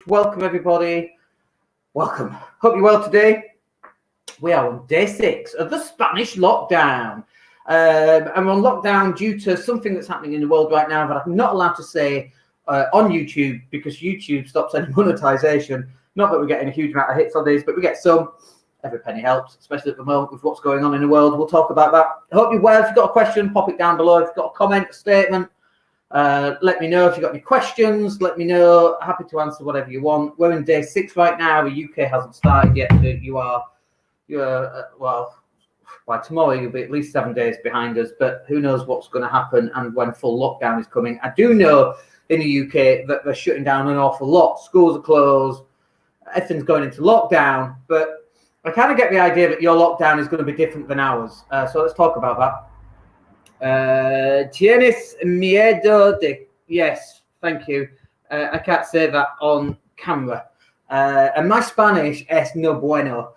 Welcome, everybody. Welcome. Hope you're well today. We are on day 6 of the Spanish lockdown. And we're on lockdown due to something that's happening in the world right now that I'm not allowed to say on YouTube because YouTube stops any monetization. Not that we're getting a huge amount of hits on these, but we get some. Every penny helps, especially at the moment with what's going on in the world. We'll talk about that. I hope you're well. If you've got a question, pop it down below. If you've got a comment, a statement, let me know. If you've got any questions, let me know. Happy to answer whatever you want. We're in day 6 right now. The UK hasn't started yet. So well, by tomorrow you'll be at least 7 days behind us. But who knows what's going to happen and when full lockdown is coming. I do know in the UK that they're shutting down an awful lot. Schools are closed. Everything's going into lockdown. But I kind of get the idea that your lockdown is going to be different than ours. So let's talk about that. Tienes miedo de... Yes, thank you. I can't say that on camera. And my Spanish es no bueno.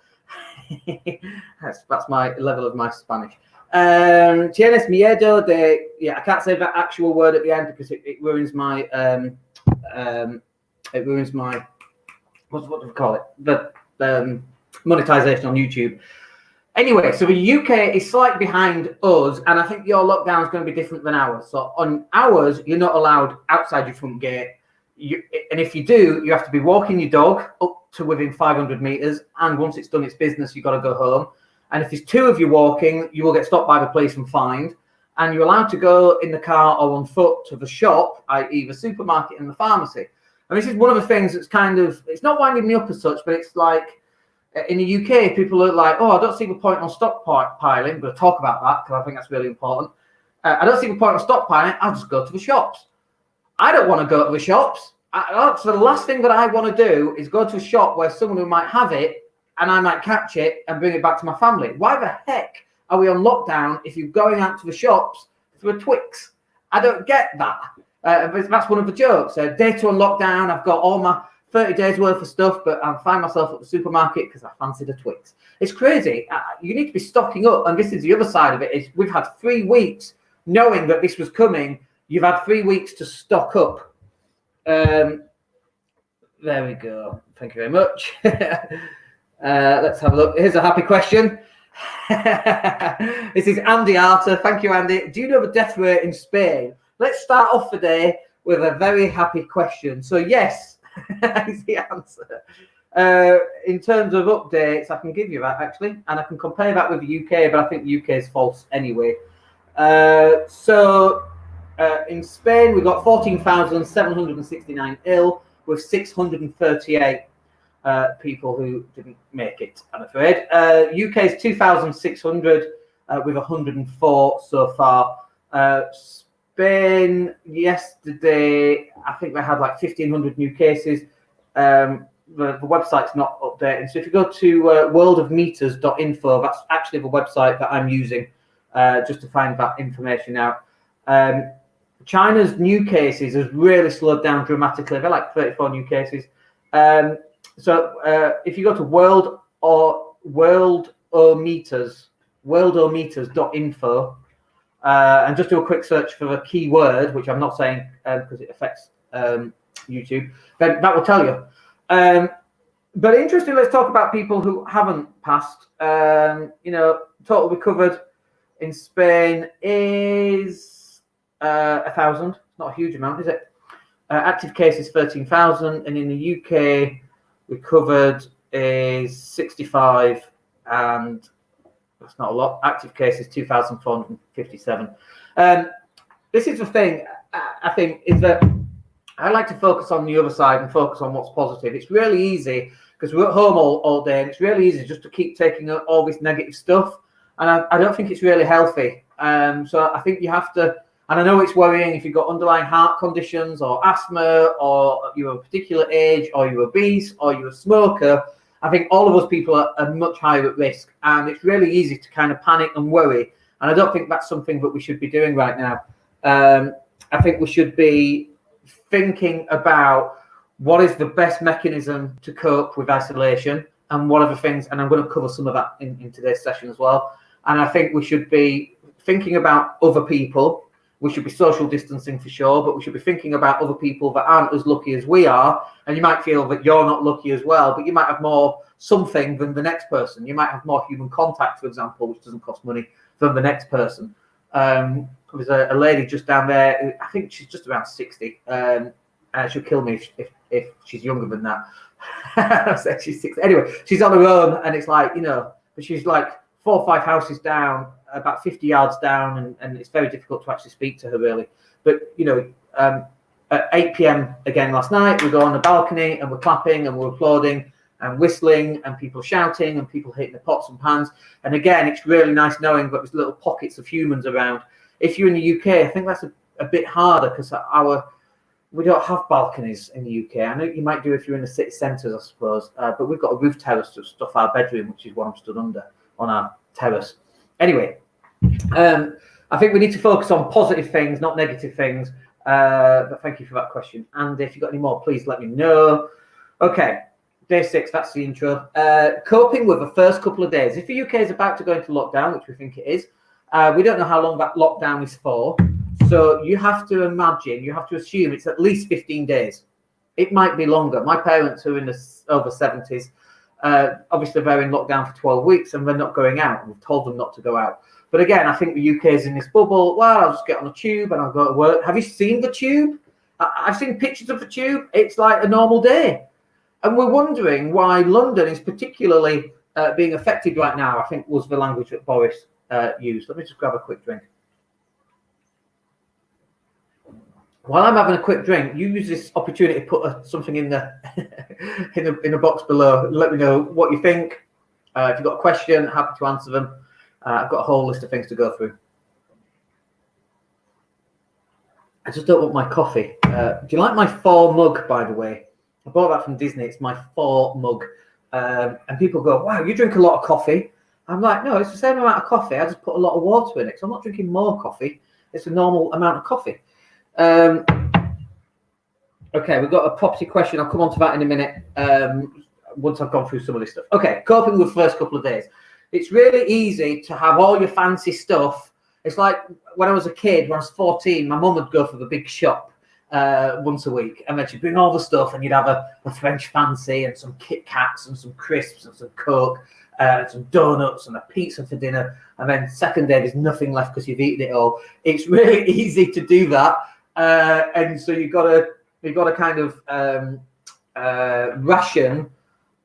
that's my level of my Spanish. Tienes miedo de... Yeah, I can't say that actual word at the end because it ruins my... it ruins my... What do we call it? The monetization on YouTube. Anyway, so the UK is slightly behind us, and I think your lockdown is going to be different than ours. So on ours, you're not allowed outside your front gate. And if you do, you have to be walking your dog up to within 500 meters. And once it's done its business, you've got to go home. And if there's 2 of you walking, you will get stopped by the police and fined. And you're allowed to go in the car or on foot to the shop, i.e. the supermarket and the pharmacy. And this is one of the things that's kind of, it's not winding me up as such, but it's like, in the UK, people are like, oh, I don't see the point on stockpiling. I'm going to talk about that because I think that's really important. I don't see the point on stockpiling. I'll just go to the shops. I don't want to go to the shops. So the last thing that I want to do is go to a shop where someone who might have it and I might catch it and bring it back to my family. Why the heck are we on lockdown if you're going out to the shops for a Twix? I don't get that. That's one of the jokes. Day 2 on lockdown, I've got all my 30 days worth of stuff, but I'll find myself at the supermarket because I fancied a Twix. It's crazy. You need to be stocking up. And this is the other side of it. Is we've had 3 weeks knowing that this was coming. You've had 3 weeks to stock up. There we go. Thank you very much. Let's have a look. Here's a happy question. This is Andy Arter. Thank you, Andy. Do you know the death rate in Spain? Let's start off the day with a very happy question. So yes, is the answer. In terms of updates, I can give you that actually, and I can compare that with the UK, but I think the UK is false anyway. So in Spain, we've got 14,769 ill, with 638 people who didn't make it, I'm afraid. UK is 2,600 with 104 so far. Spain, yesterday, I think they had like 1,500 new cases. The website's not updating. So if you go to worldofmeters.info, that's actually the website that I'm using just to find that information out. China's new cases has really slowed down dramatically. They're like 34 new cases. So if you go to worldometers.info, and just do a quick search for a keyword, which I'm not saying because it affects YouTube, then that will tell you. But interesting, let's talk about people who haven't passed. Total recovered in Spain is 1,000. It's not a huge amount, is it? Active cases 13,000, and in the UK, recovered is 65, and that's not a lot. Active cases 2,457. This is the thing, I think, is that I like to focus on the other side and focus on what's positive. It's really easy because we're at home all day, and it's really easy just to keep taking all this negative stuff. And I don't think it's really healthy. So I think you have to, and I know it's worrying if you've got underlying heart conditions or asthma, or you're a particular age, or you're obese, or you're a smoker. I think all of those people are much higher at risk, and it's really easy to kind of panic and worry. And I don't think that's something that we should be doing right now. I think we should be thinking about what is the best mechanism to cope with isolation and what are the things, and I'm going to cover some of that in today's session as well. And I think we should be thinking about other people We should be social distancing for sure, but we should be thinking about other people that aren't as lucky as we are. And you might feel that you're not lucky as well, but you might have more something than the next person. You might have more human contact, for example, which doesn't cost money, than the next person. There's a lady just down there, I think she's just around 60. She'll kill me if she's younger than that. I said she's 60. Anyway, she's on her own, and it's like, but she's like 4 or 5 houses down, about 50 yards down, and it's very difficult to actually speak to her, really. But, at 8 p.m. again last night, we go on the balcony, and we're clapping, and we're applauding, and whistling, and people shouting, and people hitting the pots and pans. And again, it's really nice knowing that there's little pockets of humans around. If you're in the UK, I think that's a bit harder, because we don't have balconies in the UK. I know you might do if you're in the city centres, I suppose, but we've got a roof terrace to stuff our bedroom, which is what I'm stood under on our terrace. Anyway, I think we need to focus on positive things, not negative things. But thank you for that question. And if you've got any more, please let me know. Okay, day 6, that's the intro. Coping with the first couple of days. If the UK is about to go into lockdown, which we think it is, we don't know how long that lockdown is for. So you have to assume it's at least 15 days. It might be longer. My parents who are in the over 70s, obviously they're in lockdown for 12 weeks and they're not going out. We've told them not to go out. But again, I think the UK is in this bubble. Well, I'll just get on a tube and I'll go to work. Have you seen the tube? I've seen pictures of the tube. It's like a normal day. And we're wondering why London is particularly being affected right now, I think was the language that Boris used. Let me just grab a quick drink. While I'm having a quick drink, you use this opportunity to put something in the in the box below. Let me know what you think. If you've got a question, happy to answer them. I've got a whole list of things to go through. I just don't want my coffee. Do you like my 4 mug, by the way? I bought that from Disney. It's my 4 mug. And people go, wow, you drink a lot of coffee. I'm like, no, it's the same amount of coffee. I just put a lot of water in it. So I'm not drinking more coffee. It's a normal amount of coffee. Okay, we've got a property question. I'll come on to that in a minute once I've gone through some of this stuff. Okay, coping with the first couple of days. It's really easy to have all your fancy stuff. It's like when I was a kid, when I was 14, my mum would go for the big shop once a week, and then she'd bring all the stuff, and you'd have a French fancy and some Kit Kats and some crisps and some Coke and some donuts and a pizza for dinner. And then second day, there's nothing left because you've eaten it all. It's really easy to do that. And so you've got to kind of ration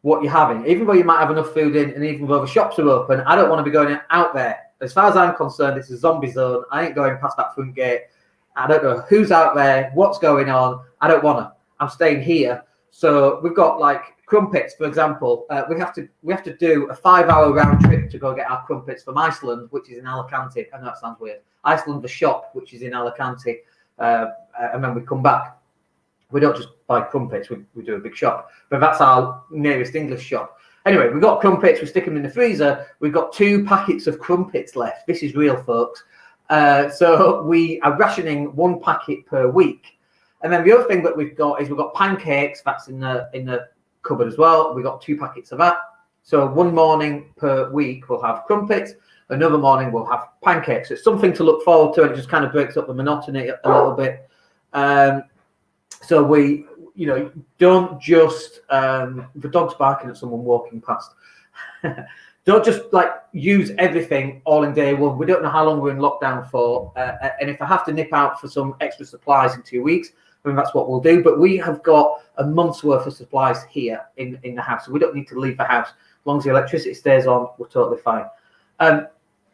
what you're having, even though you might have enough food in, and even though the shops are open. I don't want to be going out there. As far as I'm concerned, it's a zombie zone. I ain't going past that front gate. I don't know who's out there, what's going on. I don't want to. I'm staying here. So we've got like crumpets, for example. We have to do a 5-hour round trip to go get our crumpets from Iceland, which is in Alicante. I know that sounds weird. Iceland, the shop, which is in Alicante. And then we come back. We don't just buy crumpets, we do a big shop. But that's our nearest English shop. Anyway, we've got crumpets, we stick them in the freezer. We've got 2 packets of crumpets left. This is real, folks. So we are rationing 1 packet per week. And then the other thing that we've got is we've got pancakes. That's in the cupboard as well. We've got 2 packets of that. So 1 morning per week we'll have crumpets. Another morning we'll have pancakes. It's something to look forward to, and it just kind of breaks up the monotony a little bit. So we, don't just, the dog's barking at someone walking past. Don't just use everything all in day one. We don't know how long we're in lockdown for. And if I have to nip out for some extra supplies in 2 weeks, then that's what we'll do. But we have got a month's worth of supplies here in the house. So we don't need to leave the house. As long as the electricity stays on, we're totally fine. And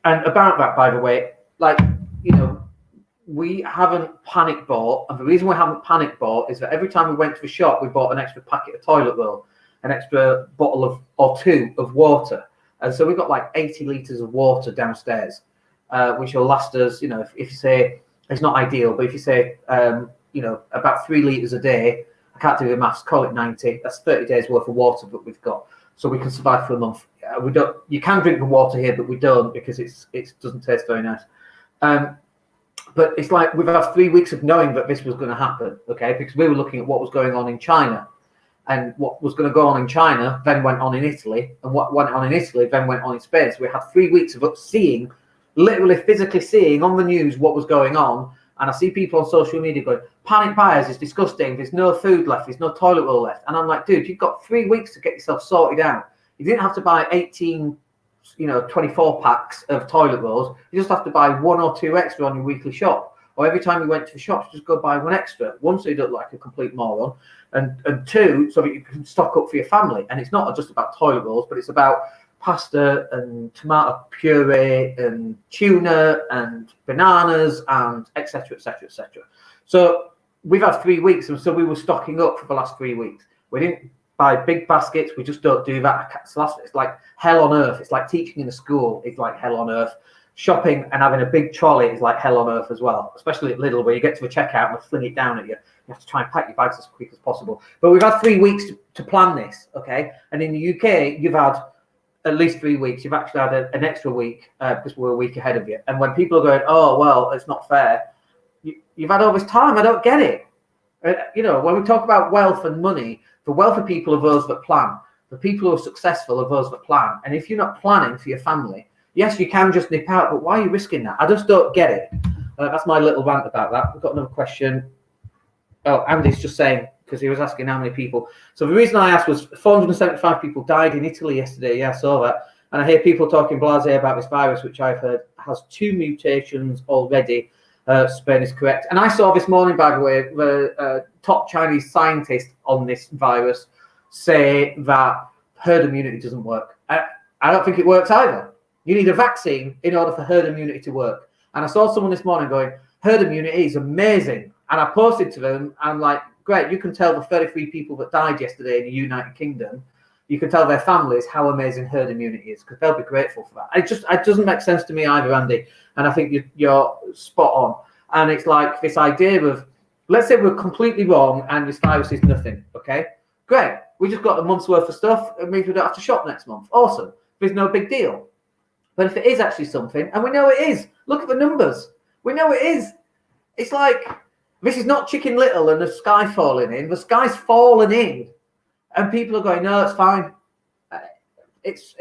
about that, by the way, we haven't panic bought, and the reason we haven't panic bought is that every time we went to the shop, we bought an extra packet of toilet roll, an extra bottle or 2 of water, and so we've got like 80 litres of water downstairs, which will last us. If you say it's not ideal, but if you say about 3 litres a day, I can't do the maths. Call it 90. That's 30 days worth of water that we've got, so we can survive for a month. We don't. You can drink the water here, but we don't because it doesn't taste very nice. But it's like we've had 3 weeks of knowing that this was going to happen, okay? Because we were looking at what was going on in China, and what was going to go on in China then went on in Italy, and what went on in Italy then went on in Spain. So we had 3 weeks of literally physically seeing on the news what was going on, And I see people on social media going, panic buyers is disgusting. There's no food left. There's no toilet roll left. And I'm like, dude, you've got 3 weeks to get yourself sorted out. You didn't have to buy 18, 24 packs of toilet rolls. You just have to buy 1 or 2 extra on your weekly shop. Or every time you went to the shops, just go buy 1 extra. 1, so you don't look like a complete moron. And 2, so that you can stock up for your family. And it's not just about toilet rolls, but it's about pasta and tomato puree and tuna and bananas and etc. etc. etc. So we've had 3 weeks, and so we were stocking up for the last 3 weeks. We didn't buy big baskets. We just don't do that. It's like hell on earth. It's like teaching in a school. It's like hell on earth. Shopping and having a big trolley is like hell on earth as well, especially at Lidl, where you get to the checkout and they fling it down at you. You have to try and pack your bags as quick as possible. But we've had 3 weeks to plan this, okay? And in the UK, you've had at least 3 weeks. You've actually had an extra week because we're a week ahead of you. And when people are going, oh, well, it's not fair, you've had all this time. I don't get it. When we talk about wealth and money, the wealthy people are those that plan. The people who are successful are those that plan. And if you're not planning for your family, yes, you can just nip out, but why are you risking that? I just don't get it. That's my little rant about that. We've got another question. Oh, Andy's just saying, because he was asking how many people. So the reason I asked was 475 people died in Italy yesterday. Yeah, I saw that. And I hear people talking blasé about this virus, which I've heard has 2 mutations already. Spain is correct. And I saw this morning, by the way, the top Chinese scientist on this virus say that herd immunity doesn't work. I don't think it works either. You need a vaccine in order for herd immunity to work. And I saw someone this morning going, herd immunity is amazing. And I posted to them, I'm like, great, you can tell the 33 people that died yesterday in the United Kingdom, you can tell their families how amazing herd immunity is, because they'll be grateful for that. It doesn't make sense to me either, Andy. And I think you're spot on. And it's like this idea of, let's say we're completely wrong and this virus is nothing, okay? Great, we just got a month's worth of stuff. It means we don't have to shop next month. Awesome. There's no big deal. But if it is actually something, and we know it is, look at the numbers. We know it is. It's like, this is not Chicken Little and the sky falling in. The sky's fallen in. And people are going, no, it's fine. It's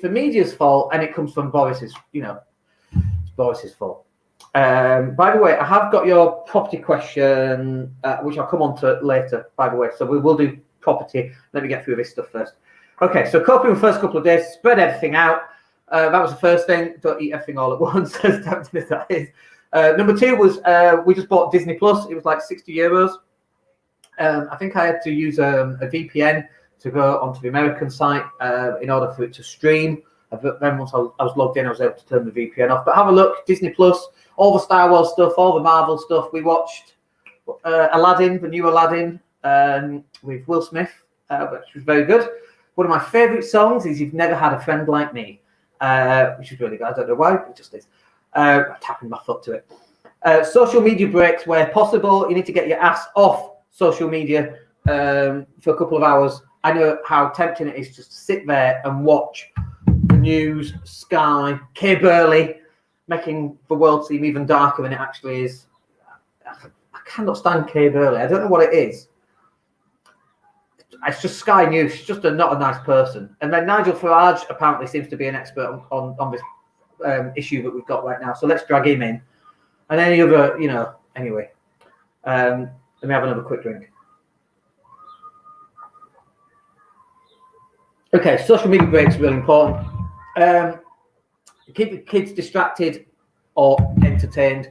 the media's fault, and it comes from Boris's, it's Boris's fault. By the way, I have got your property question, which I'll come on to later, by the way. So we will do property. Let me get through this stuff first. Okay, so coping the first couple of days, spread everything out. That was the first thing. Don't eat everything all at once, as tempting as that is. Number 2 was we just bought Disney Plus. It was like €60. I think I had to use a VPN to go onto the American site in order for it to stream. Then once I was logged in, I was able to turn the VPN off. But have a look, Disney Plus, all the Star Wars stuff, all the Marvel stuff. We watched Aladdin, the new Aladdin, with Will Smith, which was very good. One of my favourite songs is "You've Never Had a Friend Like Me," which is really good. I don't know why, but it just is. Tapping my foot to it. Social media breaks where possible. You need to get your ass off social media for a couple of hours. I know how tempting it is just to sit there and watch the news, Sky, Kay Burley, making the world seem even darker than it actually is. I cannot stand Kay Burley. I don't know what it is. It's just Sky News. She's just not a nice person. And then Nigel Farage apparently seems to be an expert on this issue that we've got right now. So let's drag him in. And any other, anyway. Let me have another quick drink. Okay, social media breaks are really important. Keep the kids distracted or entertained.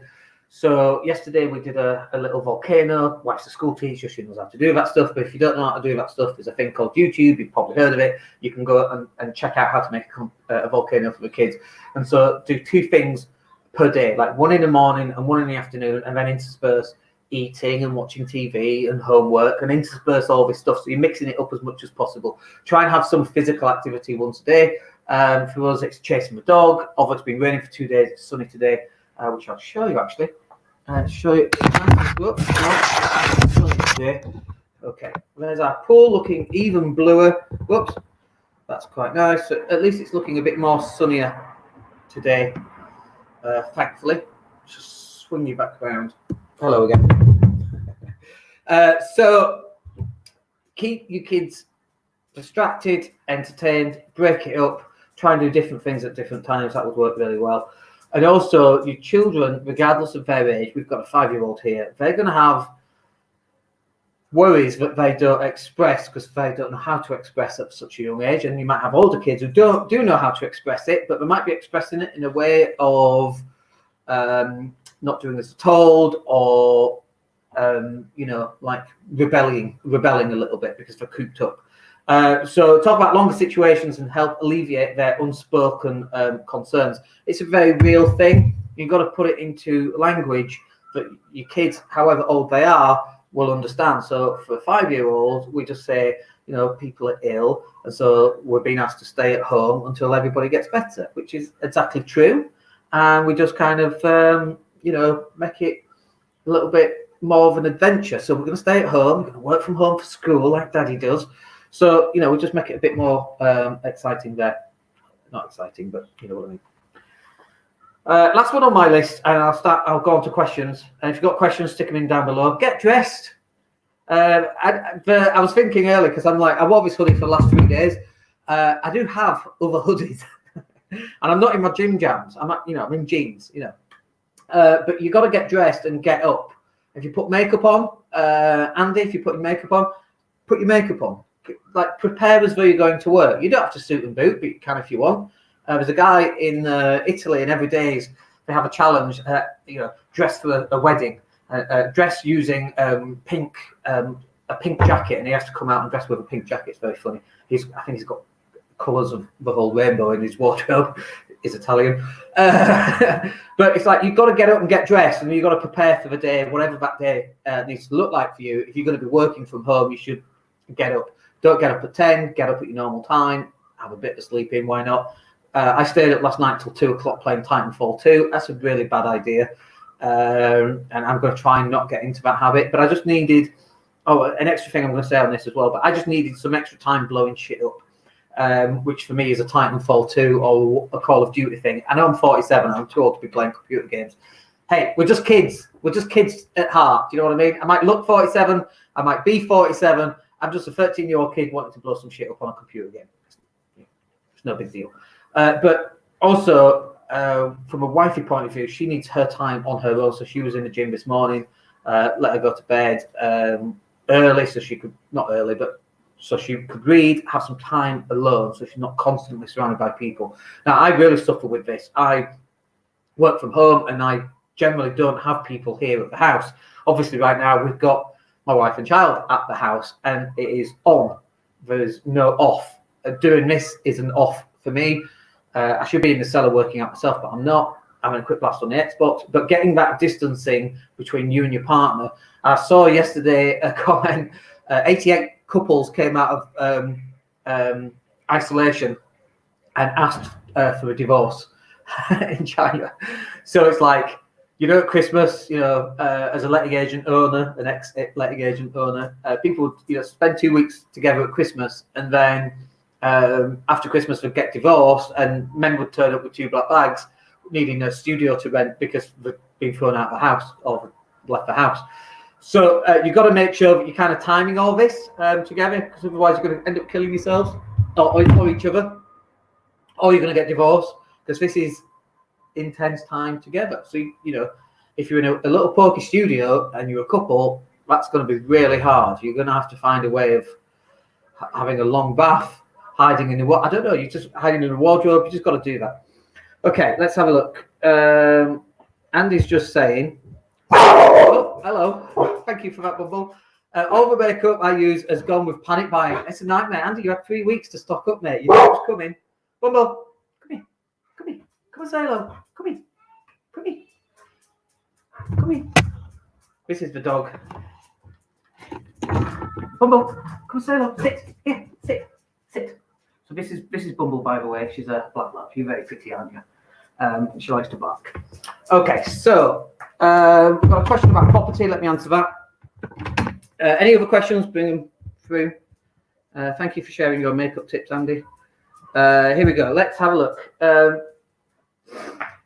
So yesterday we did a little volcano. Watch the school teacher, she knows how to do that stuff. But if you don't know how to do that stuff, there's a thing called YouTube. You've probably heard of it. You can go and check out how to make a volcano for the kids. And so do 2 things per day, like 1 in the morning and 1 in the afternoon, and then intersperse eating and watching TV and homework, and intersperse all this stuff. So you're mixing it up as much as possible. Try and have some physical activity once a day. For us, it's chasing the dog. Although it's been raining for 2 days, it's sunny today, which I'll show you actually. Show you. Okay, there's our pool looking even bluer. Whoops, that's quite nice. So at least it's looking a bit more sunnier today, thankfully. Just swing you back around. Hello again. So keep your kids distracted, entertained, break it up, try and do different things at different times. That would work really well. And also, your children, regardless of their age, we've got a 5-year-old here, they're going to have worries that they don't express because they don't know how to express at such a young age. And you might have older kids who do know how to express it, but they might be expressing it in a way of not doing as told, or like rebelling a little bit because they're cooped up. So talk about longer situations and help alleviate their unspoken concerns. It's a very real thing. You've got to put it into language that your kids, however old they are, will understand. So for a 5-year-old, we just say, people are ill, and so we're being asked to stay at home until everybody gets better, which is exactly true. And we just kind of, make it a little bit more of an adventure. So we're going to stay at home, we're going to work from home for school like Daddy does. So, we just make it a bit more exciting there. Not exciting, but you know what I mean. Last one on my list, and I'll go on to questions. And if you've got questions, stick them in down below. Get dressed. I was thinking earlier, because I'm like, I wore this hoodie for the last 3 days. I do have other hoodies, and I'm not in my gym jams. I'm in jeans, But you got to get dressed and get up. If you put makeup on, Andy, if you put your makeup on, put your makeup on. Like, prepare as though you're going to work. You don't have to suit and boot, but you can if you want. There's a guy in Italy, and every day they have a challenge. Dress for a wedding, dress using a pink jacket, and he has to come out and dress with a pink jacket. It's very funny. I think he's got colours of the whole rainbow in his wardrobe. He's Italian, but it's like you've got to get up and get dressed, and you've got to prepare for the day, whatever that day needs to look like for you. If you're going to be working from home, you should get up. Don't get up at 10. Get up at your normal time. Have a bit of sleep in. Why not? I stayed up last night till 2 o'clock playing Titanfall 2. That's a really bad idea. And I'm going to try and not get into that habit. But I just needed, an extra thing I'm going to say on this as well, but I just needed some extra time blowing shit up, which for me is a Titanfall 2 or a Call of Duty thing. I know I'm 47. I'm too old to be playing computer games. Hey, we're just kids. We're just kids at heart. Do you know what I mean? I might look 47. I might be 47. I'm just a 13-year-old kid wanting to blow some shit up on a computer game. It's no big deal. But also, from a wifey point of view, she needs her time on her own. So she was in the gym this morning, let her go to bed early so she could, not early, but so she could read, have some time alone so she's not constantly surrounded by people. Now, I really suffer with this. I work from home and I generally don't have people here at the house. Obviously, right now, we've got my wife and child at the house and it is on. There's no off. Doing this is an off for me. I should be in the cellar working out myself, but I'm not. I'm having a quick blast on the Xbox. But getting that distancing between you and your partner. I saw yesterday a comment, 88 couples came out of isolation and asked for a divorce in China. So it's like, at Christmas, as a letting agent owner, an ex-letting agent owner, people would, spend 2 weeks together at Christmas, and then after Christmas they'd get divorced, and men would turn up with 2 black bags, needing a studio to rent because they've been thrown out of the house or left the house. So you've got to make sure that you're kind of timing all this together, because otherwise you're going to end up killing yourselves or each other, or you're going to get divorced, because this is intense time together. So if you're in a little pokey studio and you're a couple, that's going to be really hard. You're going to have to find a way of having a long bath, hiding in the I don't know, you're just hiding in the wardrobe. You just got to do that. Okay, let's have a look. Andy's just saying, oh, hello, thank you for that, Bumble. All the makeup I use has gone with panic buying. It's a nightmare. Andy, you had 3 weeks to stock up, mate. You know what's coming. Bumble, come here. Come and say hello. Come here. This is the dog. Bumble, come and say hello. Sit. Here, sit. So this is Bumble, by the way. She's a black lab. You're very pretty, aren't you? She likes to bark. Okay, so we've got a question about property. Let me answer that. Any other questions? Bring them through. Thank you for sharing your makeup tips, Andy. Here we go. Let's have a look.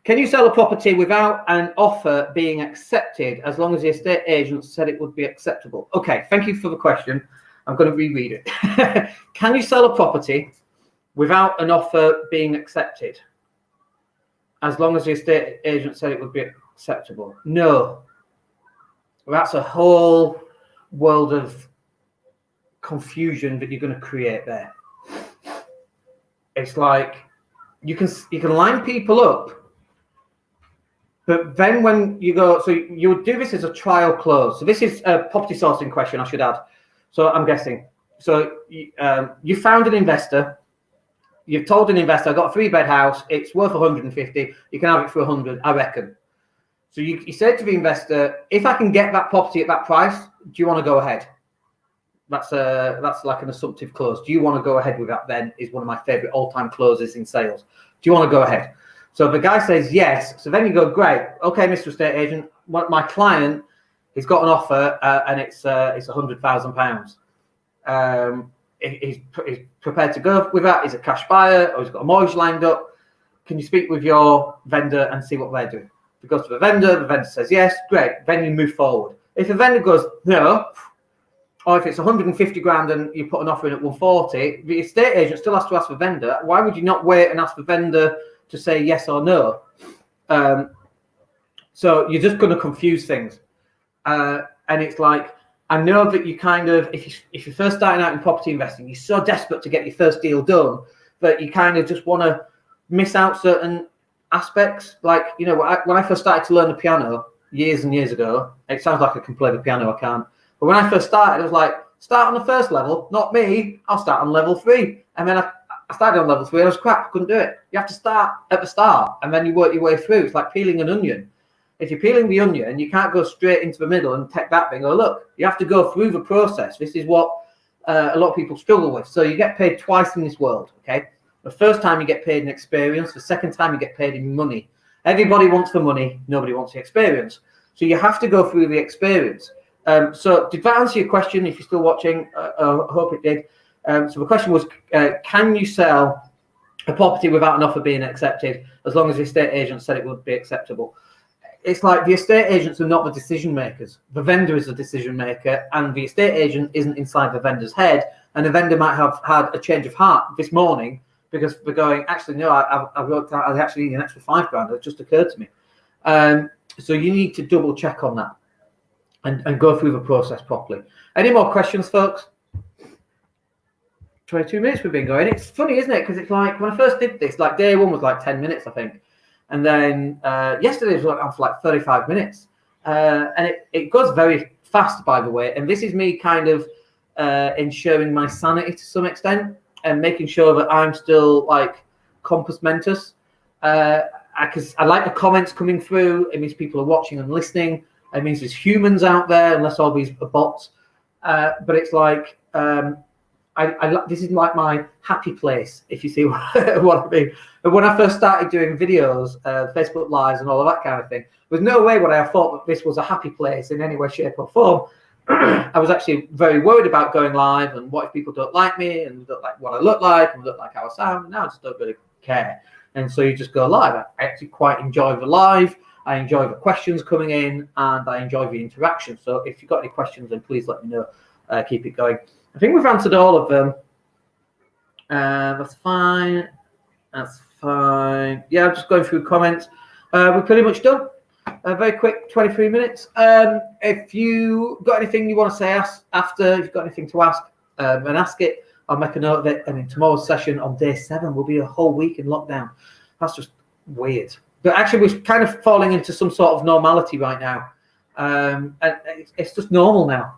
Can you sell a property without an offer being accepted as long as the estate agent said it would be acceptable? Okay, thank you for the question. I'm going to reread it. Can you sell a property without an offer being accepted? as long as the estate agent said it would be acceptable. No. That's a whole world of confusion that you're going to create there. It's like you can line people up, but then when you go, so you would do this as a trial close. So this is a property sourcing question, I should add. So I'm guessing. So you found an investor. You've told an investor, I've got a 3-bed house. It's worth 150. You can have it for 100, I reckon. So you said to the investor, if I can get that property at that price, do you want to go ahead? That's like an assumptive close. Do you want to go ahead with that then? Is one of my favorite all-time closes in sales. Do you want to go ahead? So the guy says yes. So then you go, great. Okay, Mr. Estate Agent, my client has got an offer and it's £100,000. He's prepared to go with that. He's a cash buyer or he's got a mortgage lined up. Can you speak with your vendor and see what they're doing? If it goes to the vendor says yes, great. Then you move forward. If the vendor goes no, or if it's 150 grand and you put an offer in at 140, the estate agent still has to ask the vendor. Why would you not wait and ask the vendor to say yes or no? So you're just going to confuse things. And it's like, I know that you kind of, if you're first starting out in property investing, you're so desperate to get your first deal done that you kind of just want to miss out certain aspects. Like, you know, when I first started to learn the piano years and years ago, it sounds like I can play the piano, I can't. But when I first started, I was like, start on the first level, not me, I'll start on level 3. And then I started on level 3 and I was crap, couldn't do it. You have to start at the start and then you work your way through. It's like peeling an onion. If you're peeling the onion, you can't go straight into the middle and take that thing. Oh, look, you have to go through the process. This is what a lot of people struggle with. So you get paid twice in this world, okay? The first time you get paid in experience. The second time you get paid in money. Everybody wants the money. Nobody wants the experience. So you have to go through the experience. So did that answer your question? If you're still watching, I hope it did. So the question was, can you sell a property without an offer being accepted as long as the estate agent said it would be acceptable? It's like the estate agents are not the decision makers. The vendor is the decision maker, and the estate agent isn't inside the vendor's head. And the vendor might have had a change of heart this morning because they're going, actually, no, I've worked out I actually need an extra 5 grand. It just occurred to me. So you need to double check on that and go through the process properly. Any more questions, folks? 22 minutes we've been going. It's funny, isn't it? Because it's like when I first did this, like day 1 was like 10 minutes, I think. And then yesterday was on for like 35 minutes. And it goes very fast, by the way. And this is me kind of ensuring my sanity to some extent and making sure that I'm still like compos mentis. Because I like the comments coming through. It means people are watching and listening. It means there's humans out there, unless all these are bots. But it's like, this is like my happy place, if you see what I mean. But when I first started doing videos, Facebook Lives and all of that kind of thing, there's no way would I have thought that this was a happy place in any way, shape or form. I was actually very worried about going live and what if people don't like me and don't like what I look like and don't like how I sound. Now I just don't really care. And so you just go live. I actually quite enjoy the live. I enjoy the questions coming in and I enjoy the interaction. So if you've got any questions, then please let me know. Keep it going. I think we've answered all of them. That's fine. That's fine. Yeah, I'm just going through comments. We're pretty much done. Very quick, 23 minutes. If you got anything you want to say after, if you've got anything to ask, then ask it. I'll make a note of it. And in tomorrow's session on day 7, we'll be a whole week in lockdown. That's just weird. But actually, we're kind of falling into some sort of normality right now. And it's just normal now.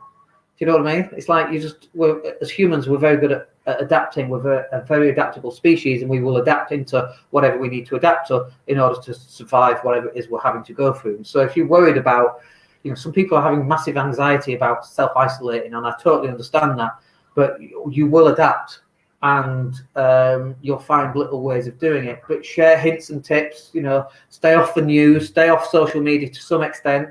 Do you know what I mean? It's like as humans, we're very good at adapting. We're a very adaptable species, and we will adapt into whatever we need to adapt to in order to survive whatever it is we're having to go through. So if you're worried about, some people are having massive anxiety about self-isolating, and I totally understand that, but you will adapt, and you'll find little ways of doing it. But share hints and tips, stay off the news, stay off social media to some extent.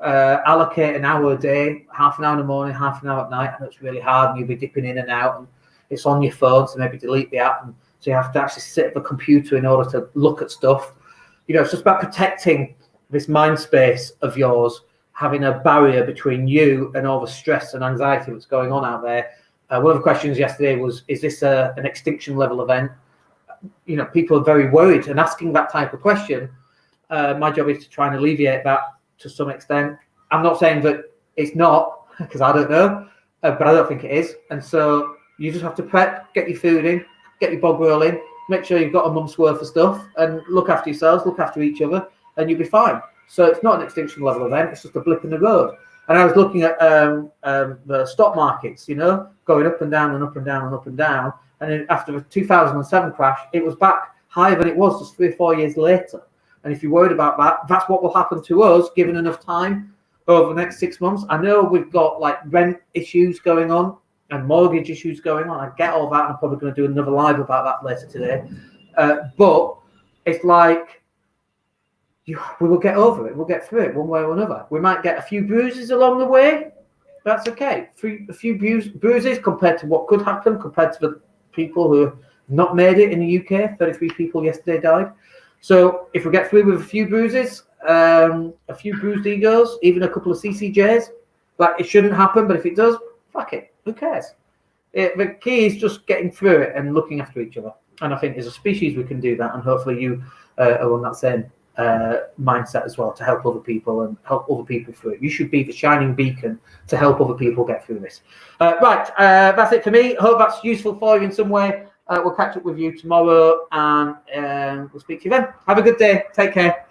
Allocate an hour a day, half an hour in the morning, half an hour at night. And it's really hard, and you'll be dipping in and out, and it's on your phone, so maybe delete the app. And so you have to actually sit at the computer in order to look at stuff. It's just about protecting this mind space of yours, having a barrier between you and all the stress and anxiety that's going on out there. One of the questions yesterday was, is this an extinction level event? people are very worried and asking that type of question. My job is to try and alleviate that to some extent. I'm not saying that it's not, because I don't know, but I don't think it is. And so you just have to prep, get your food in, get your bog roll in, make sure you've got a month's worth of stuff, and look after yourselves, look after each other, and you'll be fine. So it's not an extinction level event, it's just a blip in the road. And I was looking at the stock markets, going up and down and up and down and up and down. And then after the 2007 crash, it was back higher than it was just 3 or 4 years later. And if you're worried about that, that's what will happen to us, given enough time over the next 6 months. I know we've got like rent issues going on and mortgage issues going on. I get all that. I'm probably going to do another live about that later today. But it's like, we will get over it. We'll get through it one way or another. We might get a few bruises along the way. That's okay. A few bruises compared to what could happen, compared to the people who have not made it in the UK. 33 people yesterday died. So if we get through with a few bruises, a few bruised egos, even a couple of CCJs, like it shouldn't happen, but if it does, fuck it. Who cares? The key is just getting through it and looking after each other. And I think as a species we can do that, and hopefully you are on that same mindset as well, to help other people and help other people through it. You should be the shining beacon to help other people get through this. Right, that's it for me. Hope that's useful for you in some way. We'll catch up with you tomorrow, and we'll speak to you then. Have a good day. Take care.